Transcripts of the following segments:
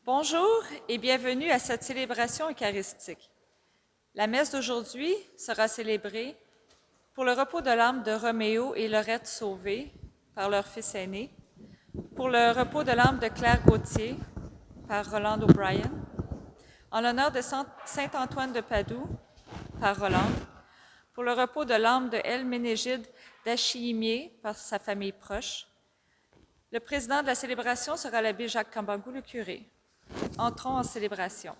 Bonjour et bienvenue à cette célébration eucharistique. La messe d'aujourd'hui sera célébrée pour le repos de l'âme de Roméo et Laurette Sauvé par leur fils aîné, pour le repos de l'âme de Claire Gauthier par Roland O'Brien, en l'honneur de Saint-Antoine de Padoue par Roland, pour le repos de l'âme de Elménégide d'Achillimier par sa famille proche. Le président de la célébration sera l'abbé Jacques Cambangou, le curé. Entrons en célébration.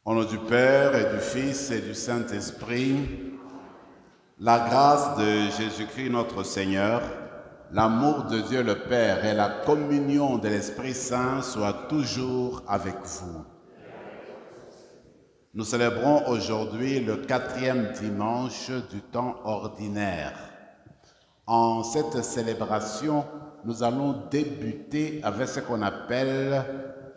Au nom du Père et du Fils et du Saint-Esprit, la grâce de Jésus-Christ notre Seigneur, l'amour de Dieu le Père et la communion de l'Esprit Saint soient toujours avec vous. Nous célébrons aujourd'hui le 4e dimanche du temps ordinaire. En cette célébration, nous allons débuter avec ce qu'on appelle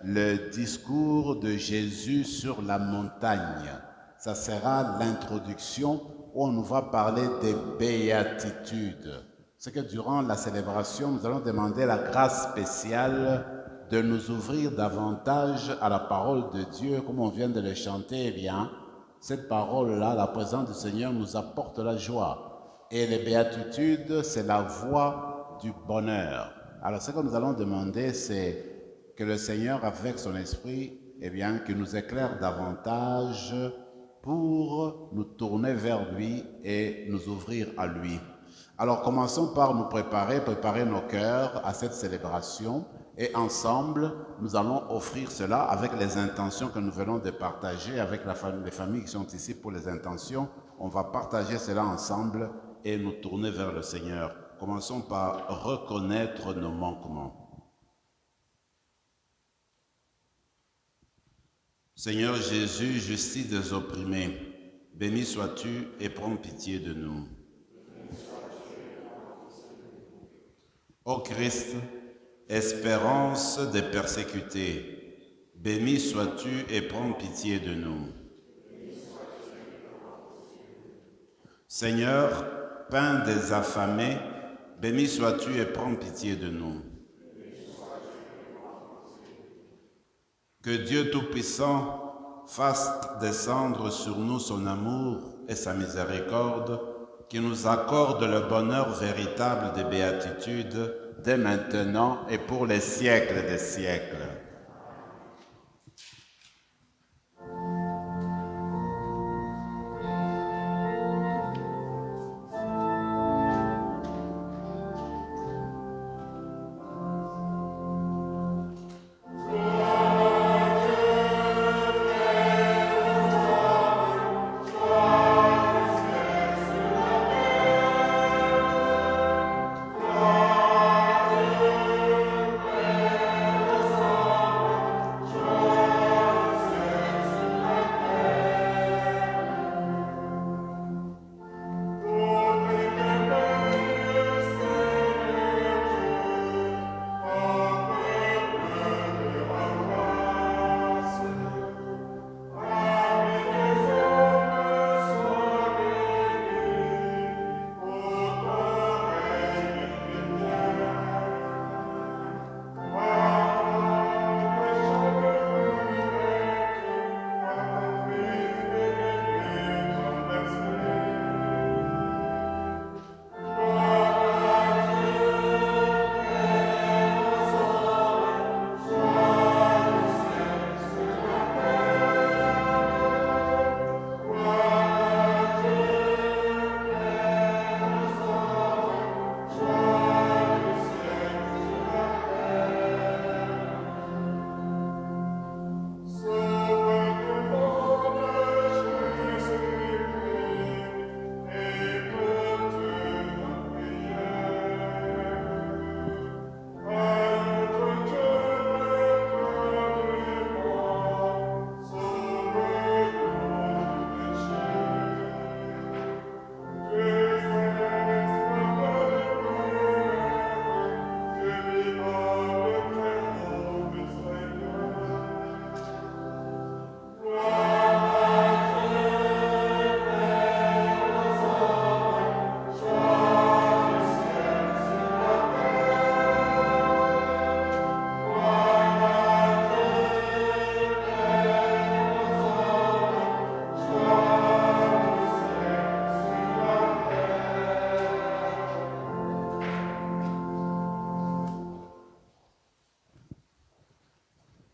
le discours de Jésus sur la montagne. Ça sera l'introduction où on va parler des béatitudes. C'est que durant la célébration, nous allons demander la grâce spéciale de nous ouvrir davantage à la parole de Dieu, comme on vient de le chanter. Eh bien, cette parole-là, la présence du Seigneur nous apporte la joie. Et les béatitudes, c'est la voie du bonheur. Alors, ce que nous allons demander, c'est que le Seigneur, avec son esprit, eh bien, qu'il nous éclaire davantage pour nous tourner vers lui et nous ouvrir à lui. Alors, commençons par nous préparer nos cœurs à cette célébration. Et ensemble, nous allons offrir cela avec les intentions que nous venons de partager avec les familles qui sont ici pour les intentions. On va partager cela ensemble et nous tourner vers le Seigneur. Commençons par reconnaître nos manquements. Seigneur Jésus, justice des opprimés, béni sois-tu et prends pitié de nous. Ô Christ, espérance des persécutés, béni sois-tu et prends pitié de nous. Seigneur, pain des affamés, béni sois-tu et prends pitié de nous. Que Dieu Tout-Puissant fasse descendre sur nous son amour et sa miséricorde, qui nous accorde le bonheur véritable des béatitudes dès maintenant et pour les siècles des siècles.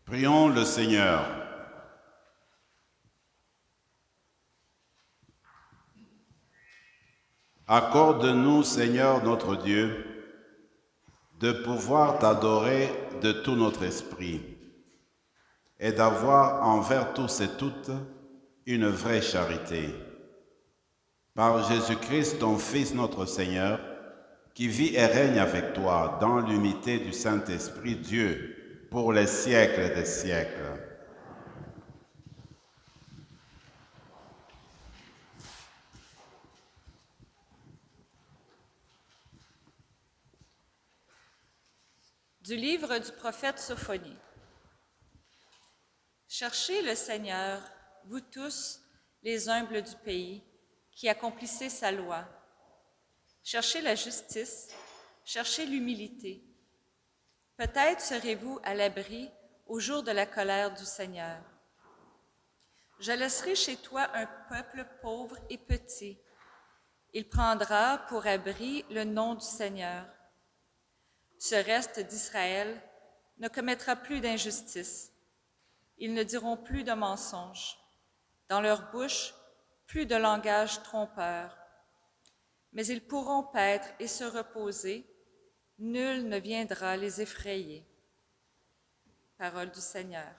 Prions le Seigneur. Accorde-nous, Seigneur notre Dieu, de pouvoir t'adorer de tout notre esprit et d'avoir envers tous et toutes une vraie charité. Par Jésus-Christ, ton Fils notre Seigneur, qui vit et règne avec toi dans l'unité du Saint-Esprit, Dieu, pour les siècles des siècles. Du livre du prophète Sophonie. Cherchez le Seigneur, vous tous, les humbles du pays, qui accomplissez sa loi. Cherchez la justice, cherchez l'humilité. Peut-être serez-vous à l'abri au jour de la colère du Seigneur. Je laisserai chez toi un peuple pauvre et petit. Il prendra pour abri le nom du Seigneur. Ce reste d'Israël ne commettra plus d'injustice. Ils ne diront plus de mensonges. Dans leur bouche, plus de langage trompeur. Mais ils pourront paître et se reposer. Nul ne viendra les effrayer. Parole du Seigneur.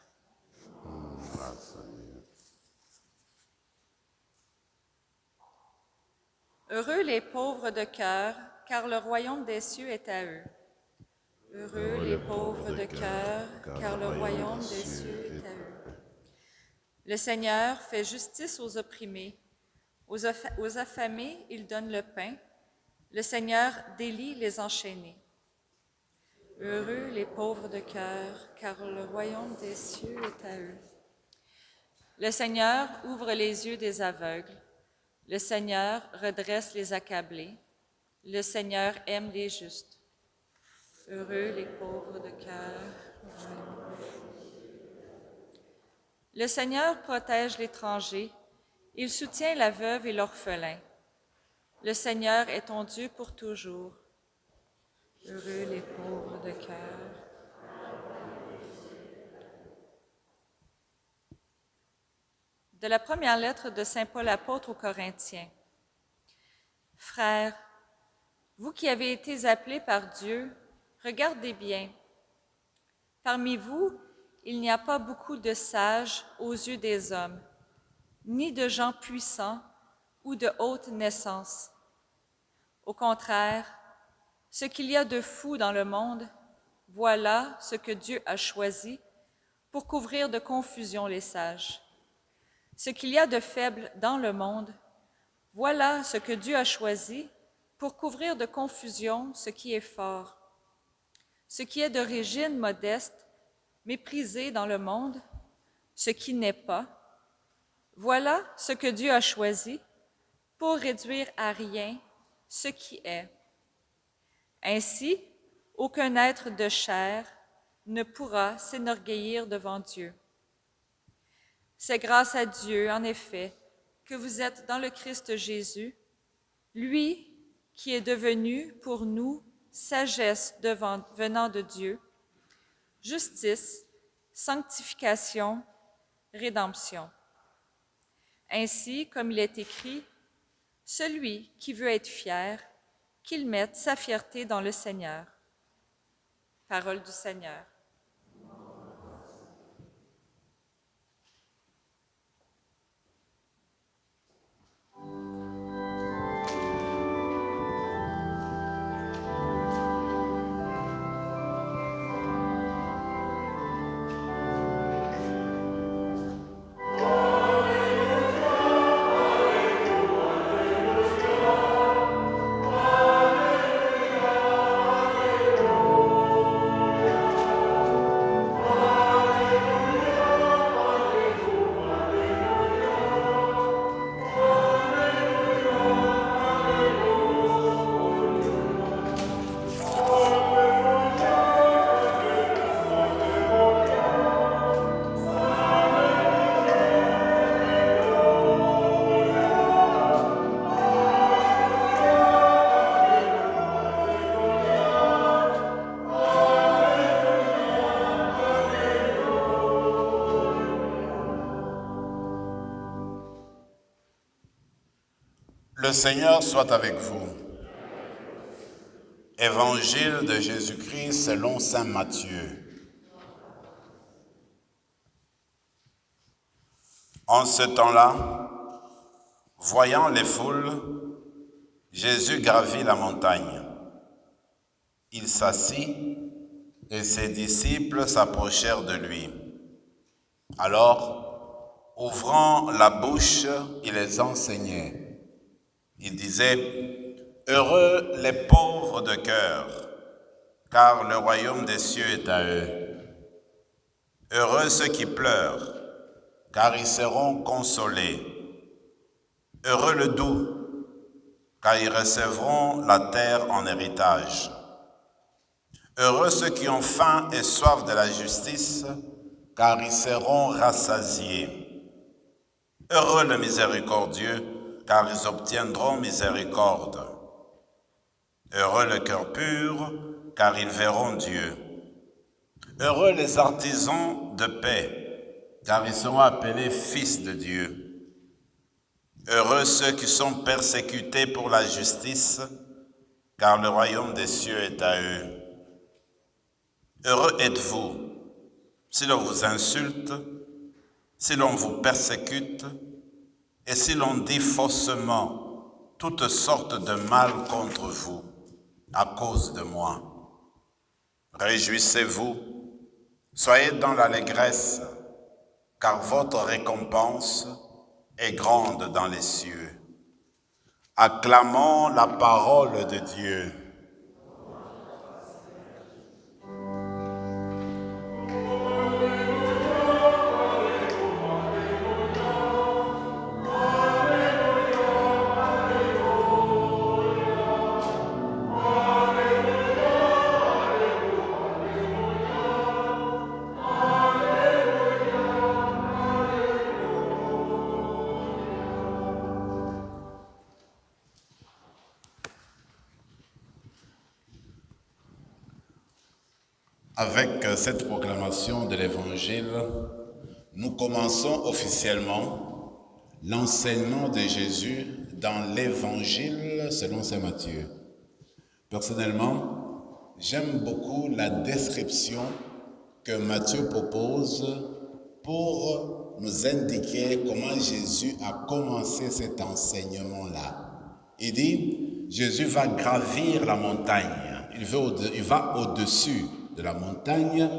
Heureux les pauvres de cœur, car le royaume des cieux est à eux. Heureux les pauvres de cœur, car le royaume des cieux est à eux. Le Seigneur fait justice aux opprimés. Aux affamés, il donne le pain. Le Seigneur délie les enchaînés. Heureux les pauvres de cœur, car le royaume des cieux est à eux. Le Seigneur ouvre les yeux des aveugles. Le Seigneur redresse les accablés. Le Seigneur aime les justes. Heureux les pauvres de cœur. Le Seigneur protège l'étranger. Il soutient la veuve et l'orphelin. Le Seigneur est ton Dieu pour toujours. Heureux les pauvres de cœur. De la première lettre de saint Paul apôtre aux Corinthiens. Frères, vous qui avez été appelés par Dieu, regardez bien. Parmi vous, il n'y a pas beaucoup de sages aux yeux des hommes, ni de gens puissants ou de haute naissance. Au contraire, ce qu'il y a de fou dans le monde, voilà ce que Dieu a choisi pour couvrir de confusion les sages. Ce qu'il y a de faible dans le monde, voilà ce que Dieu a choisi pour couvrir de confusion ce qui est fort. Ce qui est d'origine modeste, méprisé dans le monde, ce qui n'est pas, voilà ce que Dieu a choisi pour réduire à rien ce qui est. Ainsi, aucun être de chair ne pourra s'enorgueillir devant Dieu. C'est grâce à Dieu, en effet, que vous êtes dans le Christ Jésus, lui qui est devenu pour nous sagesse venant de Dieu, justice, sanctification, rédemption. Ainsi, comme il est écrit, « Celui qui veut être fier, qu'il mette sa fierté dans le Seigneur. » Parole du Seigneur. Le Seigneur soit avec vous. Évangile de Jésus-Christ selon saint Matthieu. En ce temps-là, voyant les foules, Jésus gravit la montagne. Il s'assit et ses disciples s'approchèrent de lui. Alors, ouvrant la bouche, il les enseignait. Il disait, « Heureux les pauvres de cœur, car le royaume des cieux est à eux. Heureux ceux qui pleurent, car ils seront consolés. Heureux le doux, car ils recevront la terre en héritage. Heureux ceux qui ont faim et soif de la justice, car ils seront rassasiés. Heureux les miséricordieux, car ils obtiendront miséricorde. Heureux le cœur pur, car ils verront Dieu. Heureux les artisans de paix, car ils seront appelés fils de Dieu. Heureux ceux qui sont persécutés pour la justice, car le royaume des cieux est à eux. Heureux êtes-vous si l'on vous insulte, si l'on vous persécute, et si l'on dit faussement toutes sortes de mal contre vous à cause de moi. Réjouissez-vous, soyez dans l'allégresse, car votre récompense est grande dans les cieux. Acclamons la parole de Dieu. Avec cette proclamation de l'Évangile, nous commençons officiellement l'enseignement de Jésus dans l'Évangile selon saint Matthieu. Personnellement, j'aime beaucoup la description que Matthieu propose pour nous indiquer comment Jésus a commencé cet enseignement-là. Il dit, Jésus va gravir la montagne, il va au-dessus de la montagne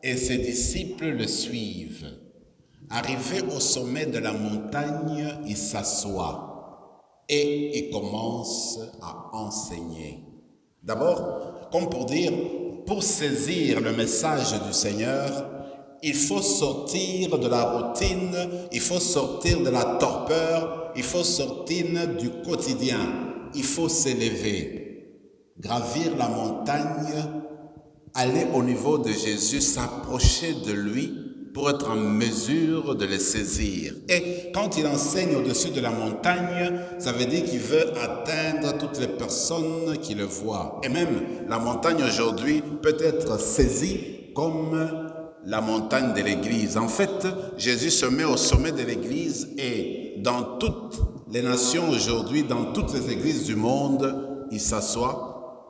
et ses disciples le suivent. Arrivé au sommet de la montagne, il s'assoit et il commence à enseigner. D'abord, comme pour dire, pour saisir le message du Seigneur, il faut sortir de la routine, il faut sortir de la torpeur, il faut sortir du quotidien, il faut s'élever, gravir la montagne, aller au niveau de Jésus, s'approcher de lui pour être en mesure de le saisir. Et quand il enseigne au-dessus de la montagne, ça veut dire qu'il veut atteindre toutes les personnes qui le voient. Et même la montagne aujourd'hui peut être saisie comme la montagne de l'Église. En fait, Jésus se met au sommet de l'Église et dans toutes les nations aujourd'hui, dans toutes les églises du monde, il s'assoit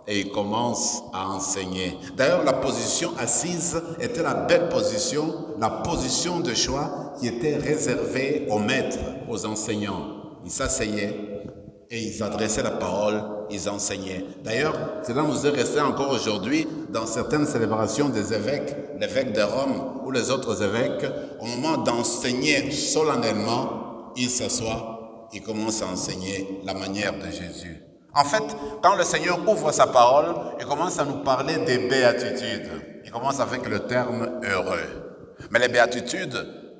et il commence à enseigner. D'ailleurs, la position assise était la belle position, la position de choix qui était réservée aux maîtres, aux enseignants. Ils s'asseyaient et ils adressaient la parole, ils enseignaient. D'ailleurs, cela nous est resté encore aujourd'hui dans certaines célébrations des évêques, l'évêque de Rome ou les autres évêques, au moment d'enseigner solennellement, ils s'assoient, ils commencent à enseigner la manière de Jésus. En fait, quand le Seigneur ouvre sa parole, il commence à nous parler des béatitudes. Il commence avec le terme « heureux ». Mais les béatitudes,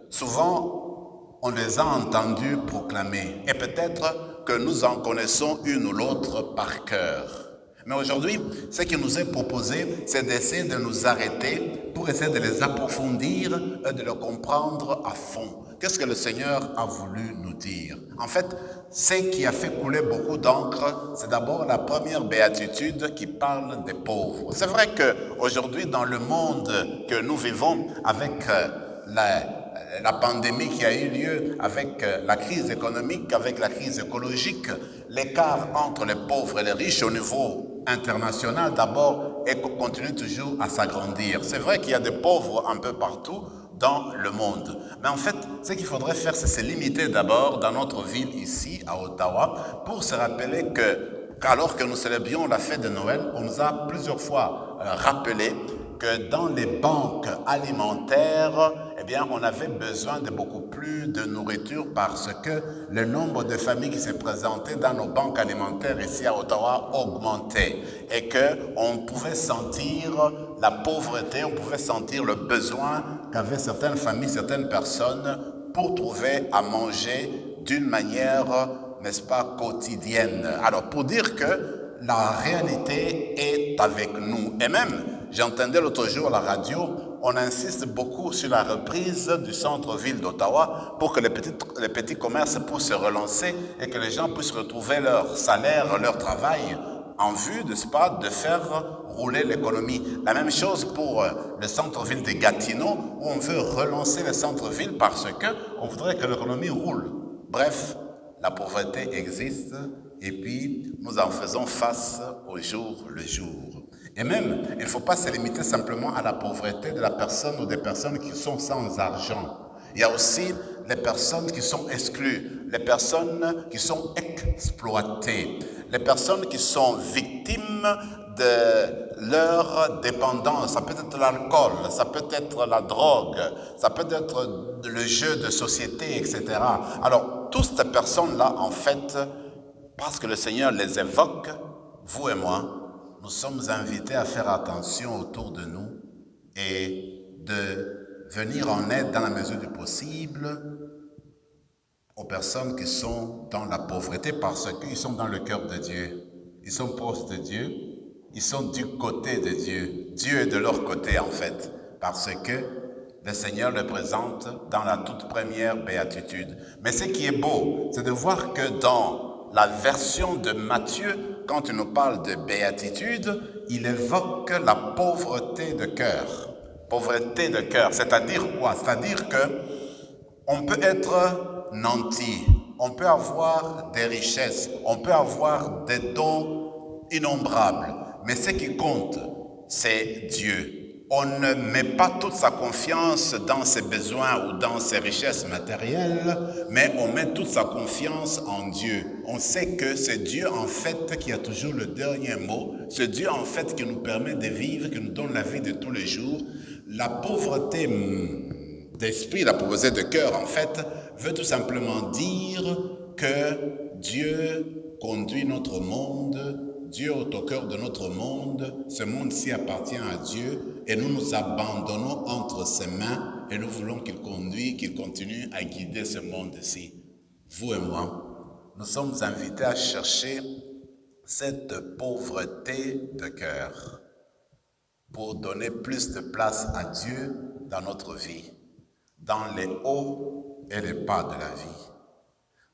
souvent, on les a entendues proclamer. Et peut-être que nous en connaissons une ou l'autre par cœur. Mais aujourd'hui, ce qui nous est proposé, c'est d'essayer de nous arrêter pour essayer de les approfondir et de les comprendre à fond. Qu'est-ce que le Seigneur a voulu nous dire? En fait, ce qui a fait couler beaucoup d'encre, c'est d'abord la première béatitude qui parle des pauvres. C'est vrai qu'aujourd'hui, dans le monde que nous vivons, avec la pandémie qui a eu lieu, avec la crise économique, avec la crise écologique, l'écart entre les pauvres et les riches au niveau international d'abord et continue toujours à s'agrandir. C'est vrai qu'il y a des pauvres un peu partout dans le monde. Mais en fait, ce qu'il faudrait faire, c'est se limiter d'abord dans notre ville ici, à Ottawa, pour se rappeler qu'alors que nous célébrions la fête de Noël, on nous a plusieurs fois rappelé que dans les banques alimentaires, eh bien, on avait besoin de beaucoup plus de nourriture parce que le nombre de familles qui se présentaient dans nos banques alimentaires ici à Ottawa augmentait et qu'on pouvait sentir la pauvreté, on pouvait sentir le besoin qu'avaient certaines familles, certaines personnes pour trouver à manger d'une manière, n'est-ce pas, quotidienne. Alors, pour dire que la réalité est avec nous. Et même, j'entendais l'autre jour à la radio, on insiste beaucoup sur la reprise du centre-ville d'Ottawa pour que les petits commerces puissent se relancer et que les gens puissent retrouver leur salaire, leur travail en vue, n'est-ce pas, de faire rouler l'économie. La même chose pour le centre-ville de Gatineau, où on veut relancer le centre-ville parce qu'on voudrait que l'économie roule. Bref, la pauvreté existe et puis nous en faisons face au jour le jour. Et même, il ne faut pas se limiter simplement à la pauvreté de la personne ou des personnes qui sont sans argent. Il y a aussi les personnes qui sont exclues, les personnes qui sont exploitées, les personnes qui sont victimes de leur dépendance. Ça peut être l'alcool, ça peut être la drogue, ça peut être le jeu de société, etc. Alors, toutes ces personnes-là, en fait, parce que le Seigneur les évoque, vous et moi, nous sommes invités à faire attention autour de nous et de venir en aide dans la mesure du possible aux personnes qui sont dans la pauvreté parce qu'ils sont dans le cœur de Dieu. Ils sont proches de Dieu, ils sont du côté de Dieu. Dieu est de leur côté en fait, parce que le Seigneur le présente dans la toute première béatitude. Mais ce qui est beau, c'est de voir que dans la version de Matthieu, quand il nous parle de béatitude, il évoque la pauvreté de cœur. Pauvreté de cœur, c'est-à-dire quoi? C'est-à-dire que on peut être nanti, on peut avoir des richesses, on peut avoir des dons innombrables, mais ce qui compte, c'est Dieu. On ne met pas toute sa confiance dans ses besoins ou dans ses richesses matérielles, mais on met toute sa confiance en Dieu. On sait que c'est Dieu en fait qui a toujours le dernier mot. C'est Dieu en fait qui nous permet de vivre, qui nous donne la vie de tous les jours. La pauvreté d'esprit, la pauvreté de cœur en fait, veut tout simplement dire que Dieu conduit notre monde. Dieu est au cœur de notre monde, ce monde-ci appartient à Dieu et nous nous abandonnons entre ses mains et nous voulons qu'il conduise, qu'il continue à guider ce monde-ci. Vous et moi, nous sommes invités à chercher cette pauvreté de cœur pour donner plus de place à Dieu dans notre vie, dans les hauts et les bas de la vie,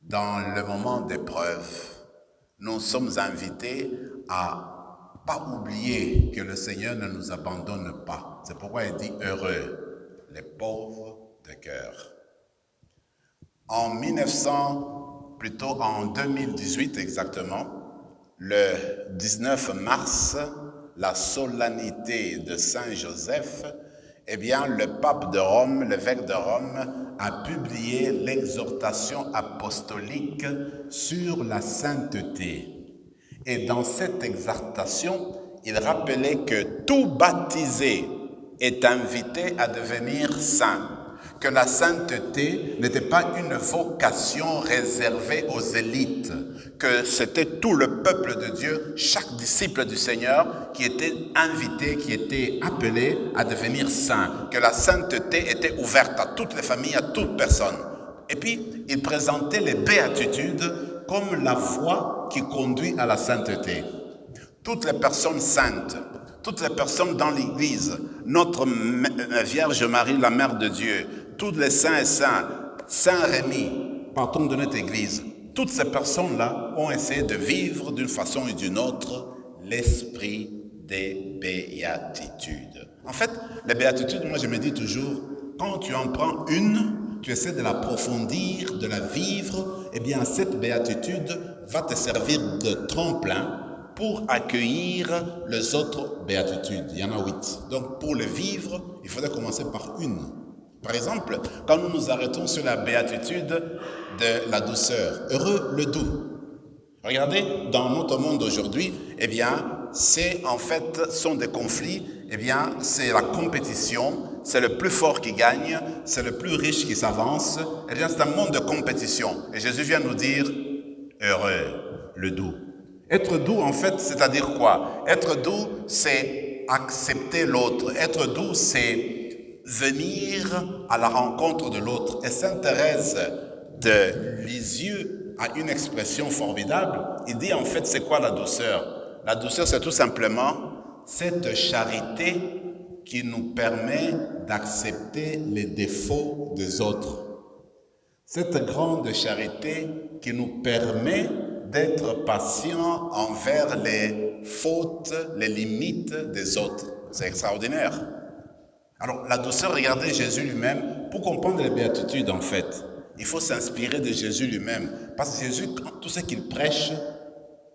dans le moment d'épreuve. Nous sommes invités à ne pas oublier que le Seigneur ne nous abandonne pas. C'est pourquoi il dit « Heureux les pauvres de cœur ». En 2018 exactement, le 19 mars, la solennité de Saint Joseph, eh bien, le pape de Rome, l'évêque de Rome, a publié l'exhortation apostolique sur la sainteté. Et dans cette exhortation, il rappelait que tout baptisé est invité à devenir saint, que la sainteté n'était pas une vocation réservée aux élites, que c'était tout le peuple de Dieu, chaque disciple du Seigneur qui était invité, qui était appelé à devenir saint, que la sainteté était ouverte à toutes les familles, à toute personne. Et puis, il présentait les béatitudes comme la voie qui conduit à la sainteté. Toutes les personnes saintes, toutes les personnes dans l'Église, notre Vierge Marie, la Mère de Dieu, tous les saints et saints, Saint Rémy, patron de notre Église, toutes ces personnes-là ont essayé de vivre d'une façon ou d'une autre l'esprit des béatitudes. En fait, les béatitudes, moi je me dis toujours, quand tu en prends une, tu essaies de l'approfondir, de la vivre, eh bien cette béatitude va te servir de tremplin pour accueillir les autres béatitudes. Il y en a 8. Donc pour le vivre, il faudrait commencer par une. Par exemple, quand nous nous arrêtons sur la béatitude de la douceur, heureux le doux. Regardez, dans notre monde aujourd'hui, eh bien, sont des conflits, eh bien, c'est la compétition, c'est le plus fort qui gagne, c'est le plus riche qui s'avance, eh bien, c'est un monde de compétition. Et Jésus vient nous dire, heureux le doux. Être doux, en fait, c'est-à-dire quoi? Être doux, c'est accepter l'autre. Être doux, c'est venir à la rencontre de l'autre. Et Sainte Thérèse de Lisieux a une expression formidable. Il dit, en fait, c'est quoi la douceur? La douceur, c'est tout simplement cette charité qui nous permet d'accepter les défauts des autres. Cette grande charité qui nous permet d'être patient envers les fautes, les limites des autres. C'est extraordinaire. Alors, la douceur, regardez Jésus lui-même. Pour comprendre les béatitudes, en fait, il faut s'inspirer de Jésus lui-même. Parce que Jésus, tout ce qu'il prêche,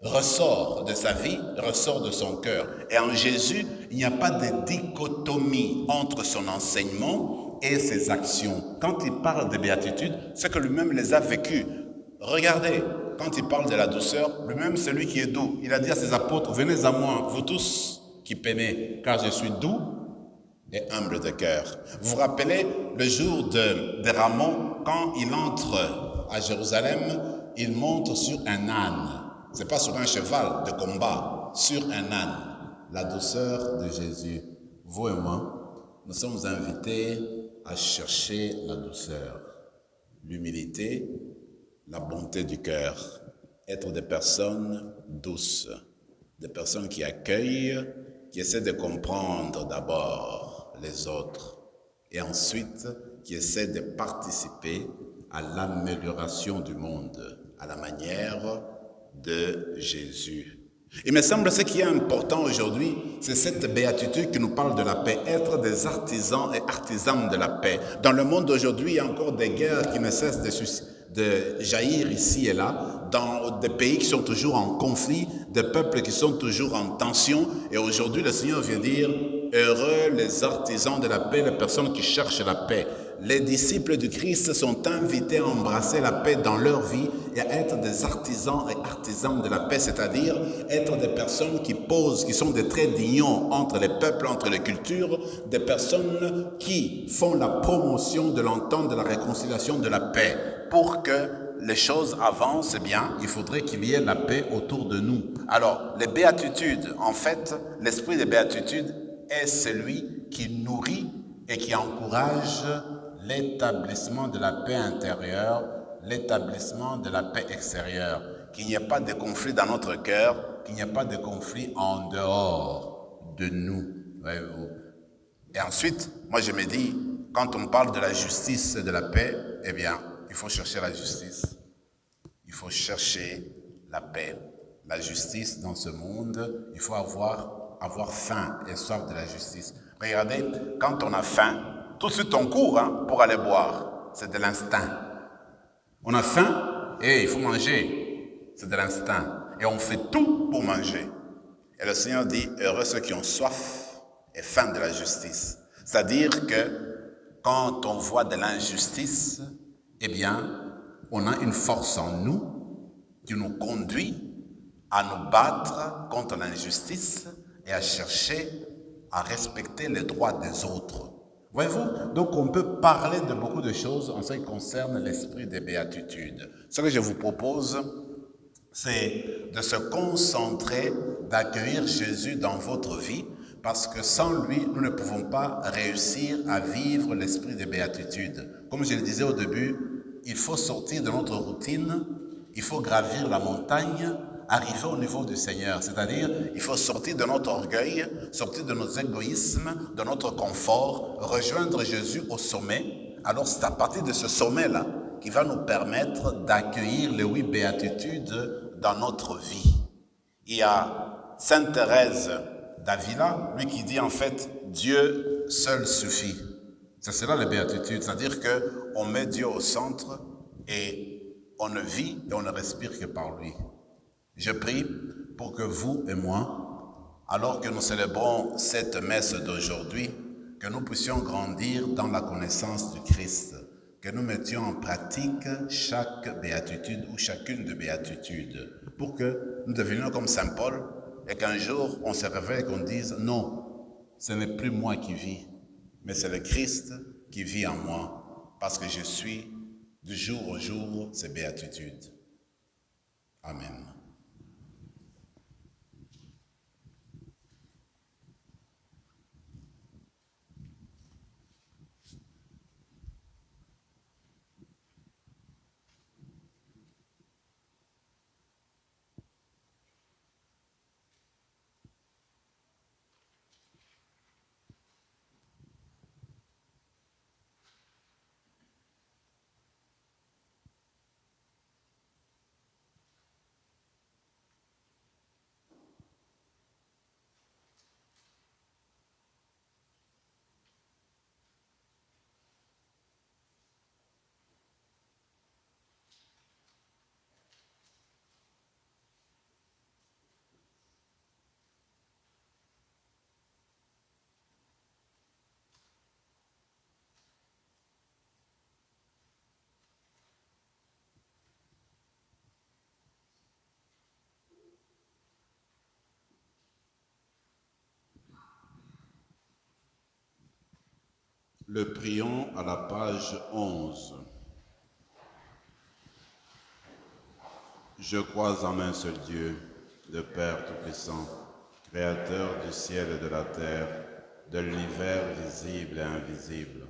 ressort de sa vie, ressort de son cœur. Et en Jésus, il n'y a pas de dichotomie entre son enseignement et ses actions. Quand il parle de béatitudes, c'est que lui-même les a vécues. Regardez, quand il parle de la douceur, lui-même, celui qui est doux, il a dit à ses apôtres, venez à moi, vous tous qui peinez, car je suis doux et humble de cœur. Vous vous rappelez le jour de Ramon, quand il entre à Jérusalem, il monte sur un âne. Ce n'est pas sur un cheval de combat, sur un âne. La douceur de Jésus. Vous et moi, nous sommes invités à chercher la douceur, l'humilité, la bonté du cœur, être des personnes douces, des personnes qui accueillent, qui essaient de comprendre d'abord les autres et ensuite qui essaient de participer à l'amélioration du monde à la manière de Jésus. Il me semble que ce qui est important aujourd'hui, c'est cette béatitude qui nous parle de la paix, être des artisans et artisanes de la paix. Dans le monde d'aujourd'hui, il y a encore des guerres qui ne cessent de jaillir ici et là, dans des pays qui sont toujours en conflit, des peuples qui sont toujours en tension. Et aujourd'hui, le Seigneur vient dire, heureux les artisans de la paix, les personnes qui cherchent la paix. Les disciples du Christ sont invités à embrasser la paix dans leur vie et à être des artisans et artisanes de la paix, c'est-à-dire être des personnes qui posent, qui sont des traits d'union entre les peuples, entre les cultures, des personnes qui font la promotion de l'entente, de la réconciliation, de la paix. Pour que les choses avancent, eh bien, il faudrait qu'il y ait la paix autour de nous. Alors, les béatitudes, en fait, l'esprit des béatitudes est celui qui nourrit et qui encourage l'établissement de la paix intérieure, l'établissement de la paix extérieure, qu'il n'y ait pas de conflit dans notre cœur, qu'il n'y ait pas de conflit en dehors de nous. Voyez-vous. Et ensuite, moi je me dis, quand on parle de la justice et de la paix, eh bien, il faut chercher la justice, il faut chercher la paix. La justice dans ce monde, il faut avoir faim et soif de la justice. Regardez, quand on a faim, tout de suite on court pour aller boire. C'est de l'instinct. On a faim et il faut manger. C'est de l'instinct. Et on fait tout pour manger. Et le Seigneur dit, heureux ceux qui ont soif et faim de la justice. C'est-à-dire que quand on voit de l'injustice, eh bien, on a une force en nous qui nous conduit à nous battre contre l'injustice et à chercher à respecter les droits des autres. Voyez-vous, donc on peut parler de beaucoup de choses en ce qui concerne l'esprit des béatitudes. Ce que je vous propose, c'est de se concentrer, d'accueillir Jésus dans votre vie, parce que sans lui, nous ne pouvons pas réussir à vivre l'esprit des béatitudes. Comme je le disais au début, il faut sortir de notre routine, il faut gravir la montagne, arriver au niveau du Seigneur, c'est-à-dire il faut sortir de notre orgueil, sortir de nos égoïsmes, de notre confort, rejoindre Jésus au sommet. Alors c'est à partir de ce sommet-là qui va nous permettre d'accueillir les 8 béatitudes dans notre vie. Il y a Sainte Thérèse d'Avila, lui qui dit en fait Dieu seul suffit. C'est cela la béatitude, c'est-à-dire qu'on met Dieu au centre et on ne vit et on ne respire que par lui. Je prie pour que vous et moi, alors que nous célébrons cette messe d'aujourd'hui, que nous puissions grandir dans la connaissance du Christ, que nous mettions en pratique chaque béatitude ou chacune des béatitudes, pour que nous devenions comme Saint Paul et qu'un jour on se réveille et qu'on dise non, ce n'est plus moi qui vis, mais c'est le Christ qui vit en moi, parce que je suis du jour au jour ces béatitudes. Amen. Le prions à la page 11. Je crois en un seul Dieu, le Père Tout-Puissant, Créateur du ciel et de la terre, de l'univers visible et invisible.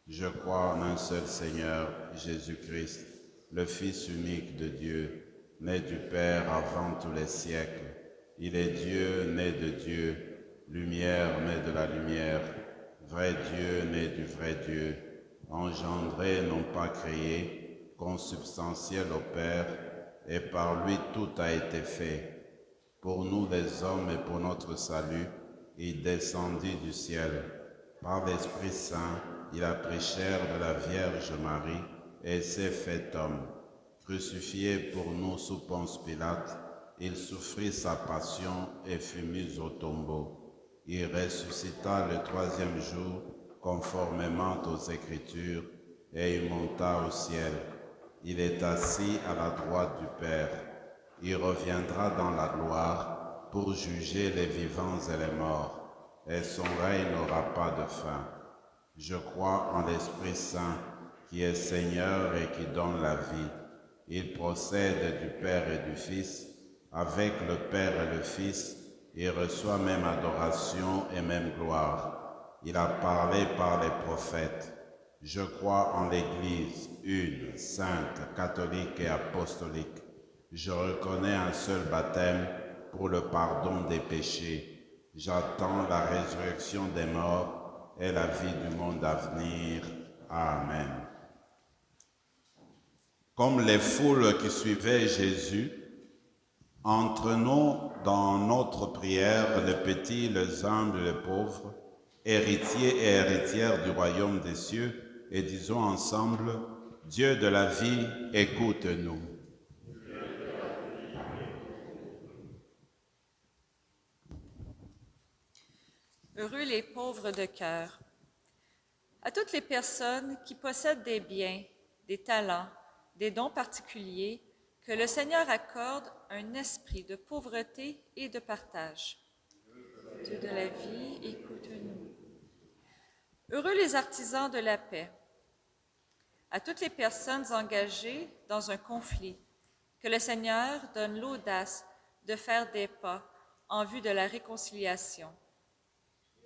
Je crois en un seul Seigneur, Jésus-Christ, le Fils unique de Dieu, né du Père avant tous les siècles. Il est Dieu, né de Dieu, lumière, né de la lumière, vrai Dieu, né du vrai Dieu, engendré, non pas créé, consubstantiel au Père, et par lui tout a été fait. Pour nous les hommes et pour notre salut, il descendit du ciel. Par l'Esprit Saint, il a pris chair de la Vierge Marie et s'est fait homme. Crucifié pour nous sous Ponce Pilate, il souffrit sa passion et fut mis au tombeau. Il ressuscita le troisième jour, conformément aux Écritures, et il monta au ciel. Il est assis à la droite du Père. Il reviendra dans la gloire pour juger les vivants et les morts, et son règne n'aura pas de fin. Je crois en l'Esprit Saint, qui est Seigneur et qui donne la vie. Il procède du Père et du Fils. Avec le Père et le Fils, il reçoit même adoration et même gloire. Il a parlé par les prophètes. Je crois en l'Église, une, sainte, catholique et apostolique. Je reconnais un seul baptême pour le pardon des péchés. J'attends la résurrection des morts et la vie du monde à venir. Amen. Comme les foules qui suivaient Jésus, entraînons dans notre prière les petits, les humbles, les pauvres, héritiers et héritières du royaume des cieux, et disons ensemble, Dieu de la vie, écoute-nous. Heureux les pauvres de cœur. À toutes les personnes qui possèdent des biens, des talents, des dons particuliers, que le Seigneur accorde un esprit de pauvreté et de partage. Dieu de la vie, écoute-nous. Heureux les artisans de la paix. À toutes les personnes engagées dans un conflit, que le Seigneur donne l'audace de faire des pas en vue de la réconciliation.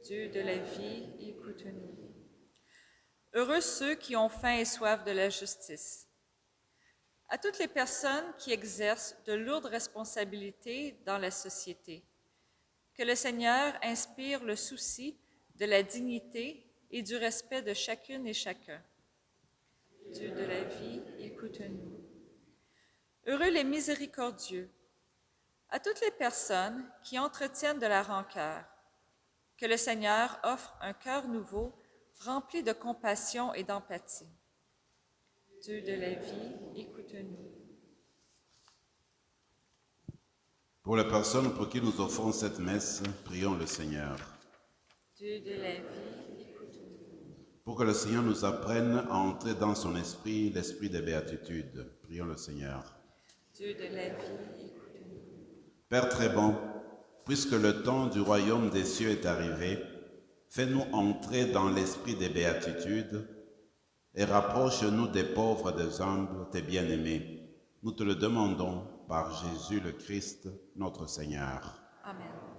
Dieu de la vie, écoute-nous. Heureux ceux qui ont faim et soif de la justice. À toutes les personnes qui exercent de lourdes responsabilités dans la société, que le Seigneur inspire le souci de la dignité et du respect de chacune et chacun. Dieu de la vie, écoute-nous. Heureux les miséricordieux. À toutes les personnes qui entretiennent de la rancœur, que le Seigneur offre un cœur nouveau rempli de compassion et d'empathie. Dieu de la vie, écoute-nous. Pour les personnes pour qui nous offrons cette messe, prions le Seigneur. Dieu de la vie, écoute-nous. Pour que le Seigneur nous apprenne à entrer dans son esprit, l'esprit des béatitudes, prions le Seigneur. Dieu de la vie, écoute-nous. Père très bon, puisque le temps du royaume des cieux est arrivé, fais-nous entrer dans l'esprit des béatitudes et rapproche-nous des pauvres, des humbles, tes bien-aimés. Nous te le demandons par Jésus le Christ, notre Seigneur. Amen.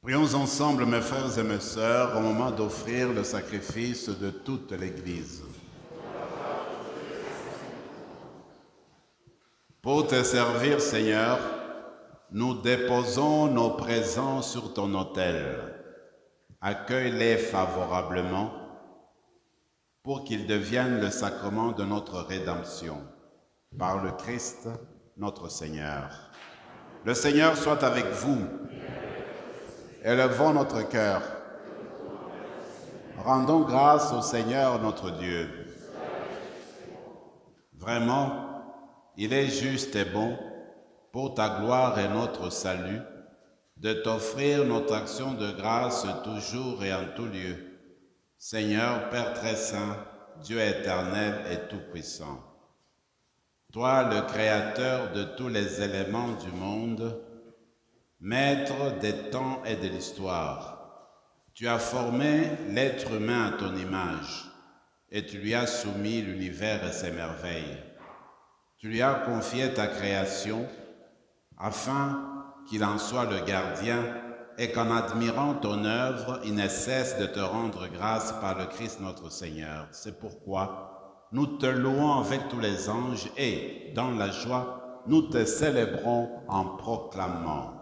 Prions ensemble, mes frères et mes sœurs, au moment d'offrir le sacrifice de toute l'Église. Pour te servir, Seigneur, nous déposons nos présents sur ton autel. Accueille-les favorablement pour qu'ils deviennent le sacrement de notre rédemption. Par le Christ, notre Seigneur. Le Seigneur soit avec vous. Élevons notre cœur. Rendons grâce au Seigneur notre Dieu. Vraiment, il est juste et bon, pour ta gloire et notre salut, de t'offrir notre action de grâce toujours et en tout lieu. Seigneur, Père très saint, Dieu éternel et tout-puissant. Toi, le Créateur de tous les éléments du monde, Maître des temps et de l'histoire, tu as formé l'être humain à ton image et tu lui as soumis l'univers et ses merveilles. Tu lui as confié ta création afin qu'il en soit le gardien et qu'en admirant ton œuvre, il ne cesse de te rendre grâce par le Christ notre Seigneur. C'est pourquoi nous te louons avec tous les anges et, dans la joie, nous te célébrons en proclamant.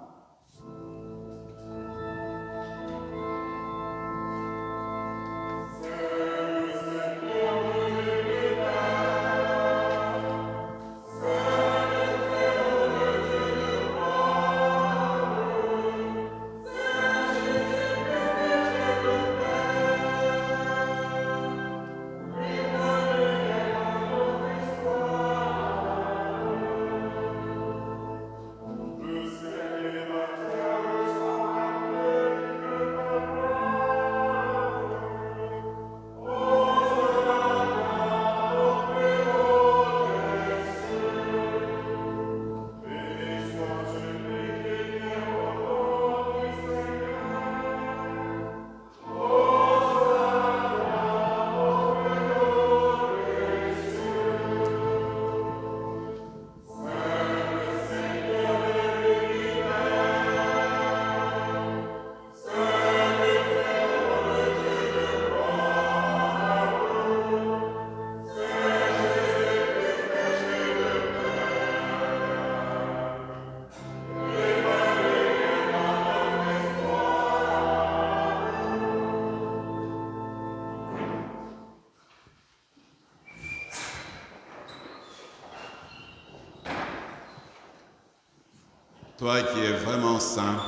Toi qui es vraiment saint,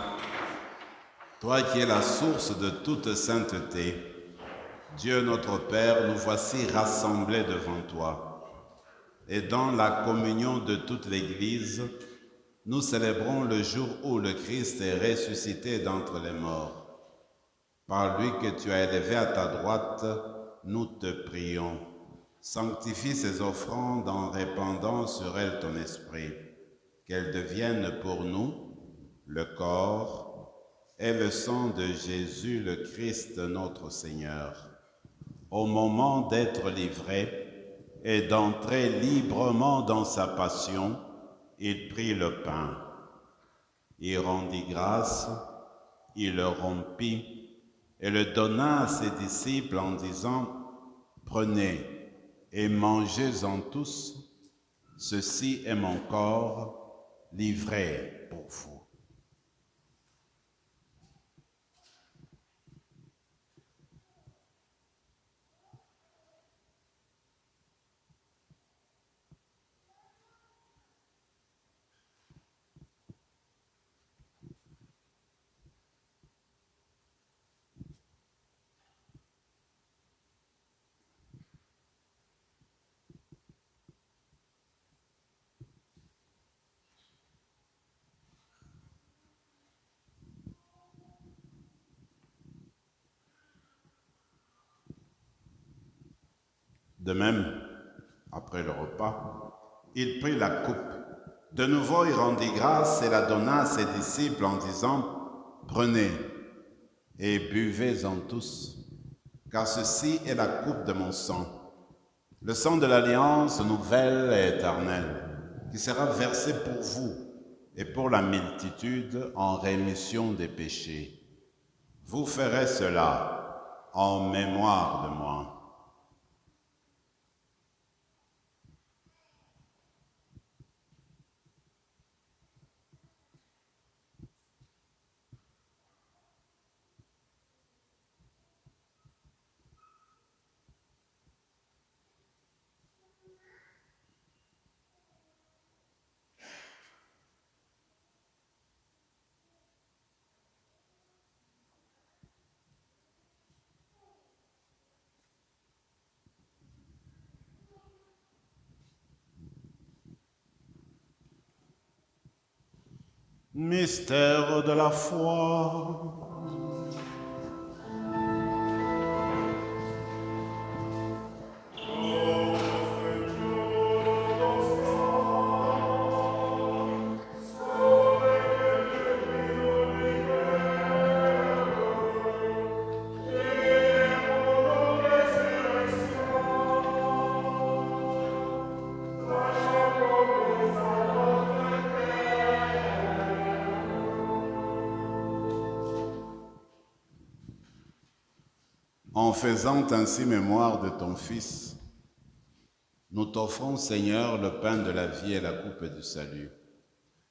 toi qui es la source de toute sainteté, Dieu notre Père, nous voici rassemblés devant toi. Et dans la communion de toute l'Église, nous célébrons le jour où le Christ est ressuscité d'entre les morts. Par lui que tu as élevé à ta droite, nous te prions. Sanctifie ces offrandes en répandant sur elles ton esprit, qu'elles deviennent pour nous le corps et le sang de Jésus le Christ notre Seigneur. Au moment d'être livré et d'entrer librement dans sa passion, il prit le pain. Il rendit grâce, il le rompit et le donna à ses disciples en disant « Prenez et mangez-en tous, ceci est mon corps livré pour vous. » De même, après le repas, il prit la coupe. De nouveau, il rendit grâce et la donna à ses disciples en disant « Prenez et buvez-en tous, car ceci est la coupe de mon sang, le sang de l'alliance nouvelle et éternelle, qui sera versé pour vous et pour la multitude en rémission des péchés. Vous ferez cela en mémoire de moi. » Mystère de la foi. En faisant ainsi mémoire de ton Fils, Nous t'offrons, Seigneur, le pain de la vie et la coupe du salut.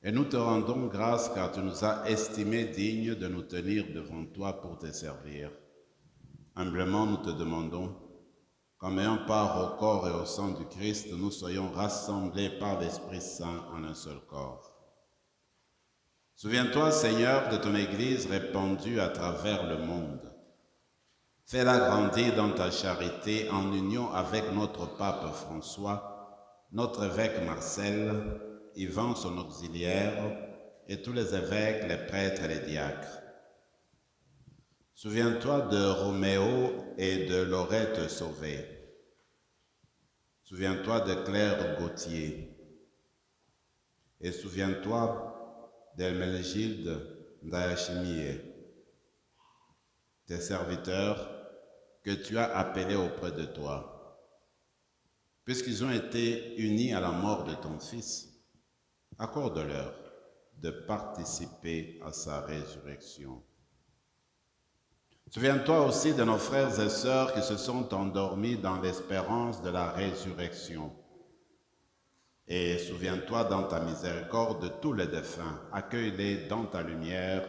Et nous te rendons grâce car tu nous as estimés dignes de nous tenir devant toi pour te servir. Humblement, nous te demandons qu'en ayant part au corps et au sang du Christ, nous soyons rassemblés par l'Esprit Saint en un seul corps. Souviens-toi, Seigneur, de ton Église répandue à travers le monde. Fais-la grandir dans ta charité en union avec notre pape François, notre évêque Marcel, Yvan son auxiliaire, et tous les évêques, les prêtres et les diacres. Souviens-toi de Roméo et de Laurette Sauvé. Souviens-toi de Claire Gauthier. Et souviens-toi d'Hermenegilde Ndayishimiye, tes serviteurs que tu as appelés auprès de toi. Puisqu'ils ont été unis à la mort de ton Fils, accorde-leur de participer à sa résurrection. Souviens-toi aussi de nos frères et sœurs qui se sont endormis dans l'espérance de la résurrection. Et souviens-toi dans ta miséricorde de tous les défunts. Accueille-les dans ta lumière,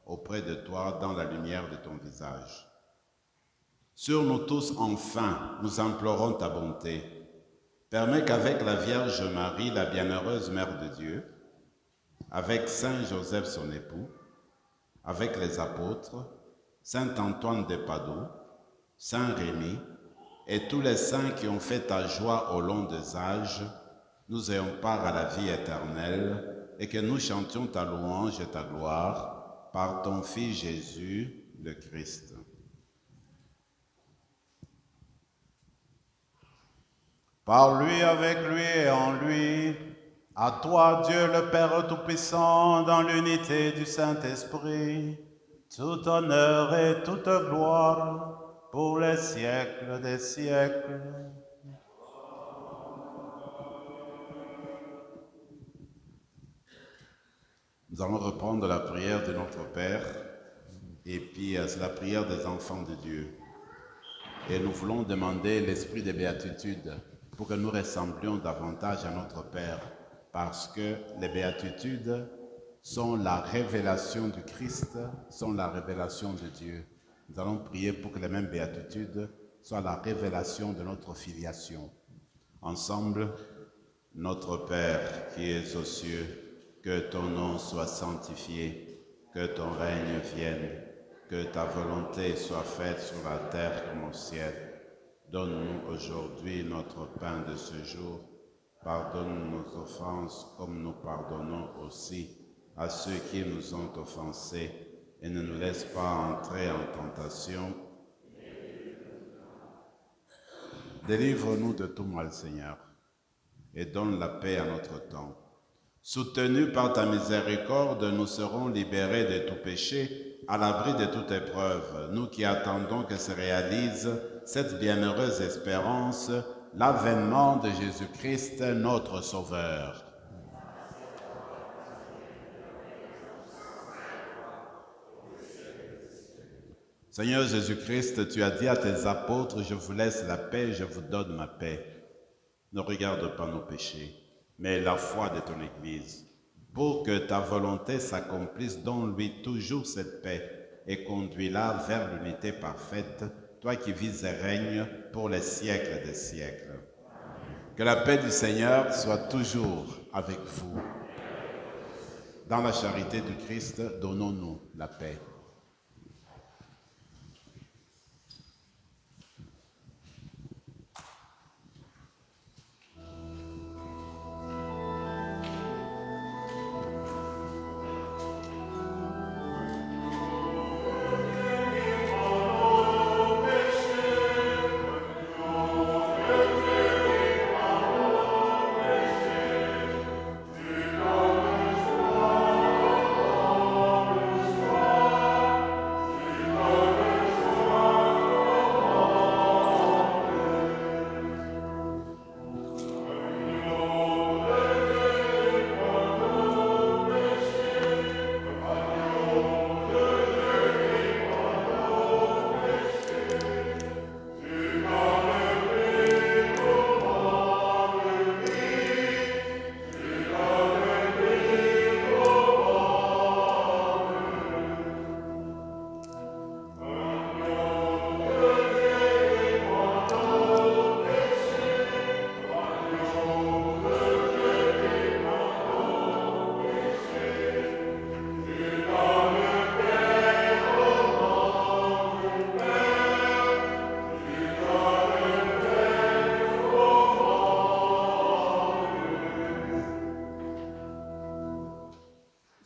auprès de toi, dans la lumière de ton visage. Sur nous tous, enfin, nous implorons ta bonté. Permets qu'avec la Vierge Marie, la bienheureuse Mère de Dieu, avec Saint Joseph son époux, avec les apôtres, Saint Antoine de Padoue, Saint Rémy et tous les saints qui ont fait ta joie au long des âges, nous ayons part à la vie éternelle et que nous chantions ta louange et ta gloire par ton Fils Jésus, le Christ. Par lui, avec lui et en lui, à toi, Dieu le Père Tout-Puissant, dans l'unité du Saint-Esprit, tout honneur et toute gloire pour les siècles des siècles. Nous allons reprendre la prière de notre Père, et puis c'est la prière des enfants de Dieu. Et nous voulons demander l'esprit de béatitude pour que nous ressemblions davantage à notre Père, parce que les béatitudes sont la révélation du Christ, sont la révélation de Dieu. Nous allons prier pour que les mêmes béatitudes soient la révélation de notre filiation. Ensemble, notre Père qui es aux cieux, que ton nom soit sanctifié, que ton règne vienne, que ta volonté soit faite sur la terre comme au ciel. Donne-nous aujourd'hui notre pain de ce jour. Pardonne nos offenses comme nous pardonnons aussi à ceux qui nous ont offensés. Et ne nous laisse pas entrer en tentation. Délivre-nous de tout mal, Seigneur, et donne la paix à notre temps. Soutenus par ta miséricorde, nous serons libérés de tout péché, à l'abri de toute épreuve, nous qui attendons que se réalise cette bienheureuse espérance, l'avènement de Jésus-Christ, notre Sauveur. Seigneur Jésus-Christ, tu as dit à tes apôtres, je vous laisse la paix, je vous donne ma paix. Ne regarde pas nos péchés, mais la foi de ton Église, pour que ta volonté s'accomplisse, donne-lui toujours cette paix et conduis-la vers l'unité parfaite, toi qui vis et règnes pour les siècles des siècles. Que la paix du Seigneur soit toujours avec vous. Dans la charité du Christ, donnons-nous la paix.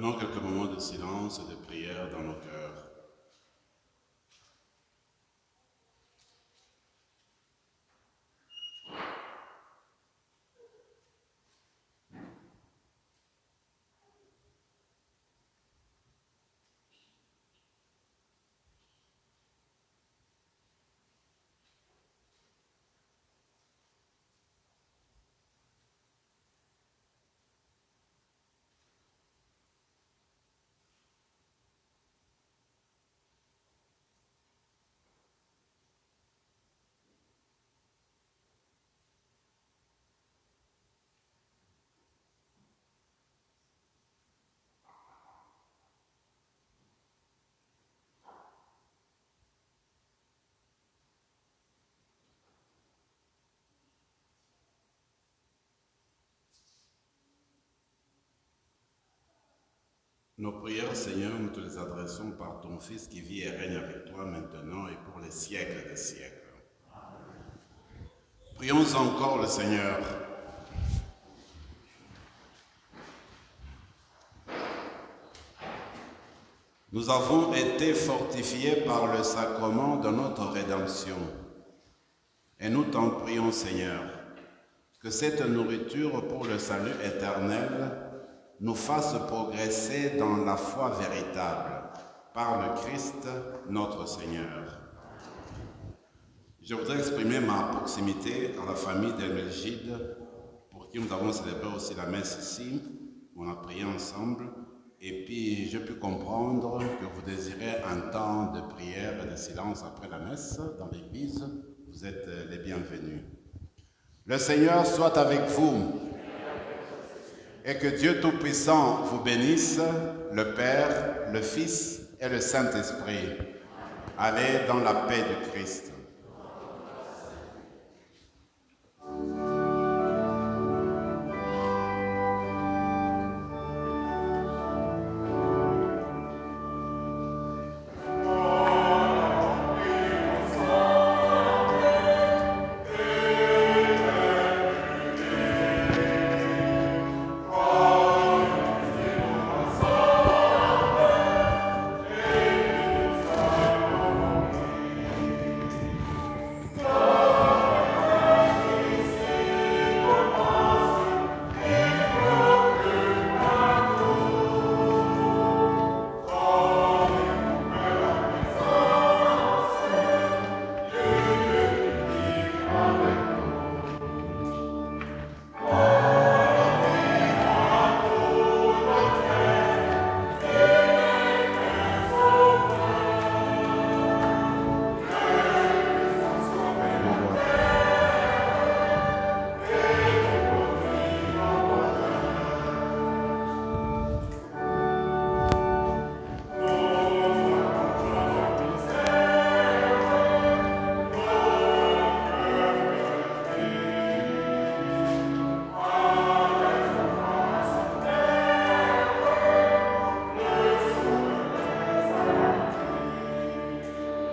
Prenons quelques moments de silence et de prière dans nos cœurs. Nos prières, Seigneur, nous te les adressons par ton Fils qui vit et règne avec toi maintenant et pour les siècles des siècles. Prions encore le Seigneur. Nous avons été fortifiés par le sacrement de notre rédemption. Et nous t'en prions, Seigneur, que cette nourriture pour le salut éternel nous fasse progresser dans la foi véritable, par le Christ notre Seigneur. Je voudrais exprimer ma proximité à la famille d'Elmelgide, pour qui nous avons célébré aussi la messe ici, où on a prié ensemble, et puis j'ai pu comprendre que vous désirez un temps de prière et de silence après la messe dans l'église. Vous êtes les bienvenus. Le Seigneur soit avec vous. Et que Dieu Tout-Puissant vous bénisse, le Père, le Fils et le Saint-Esprit. Allez dans la paix du Christ.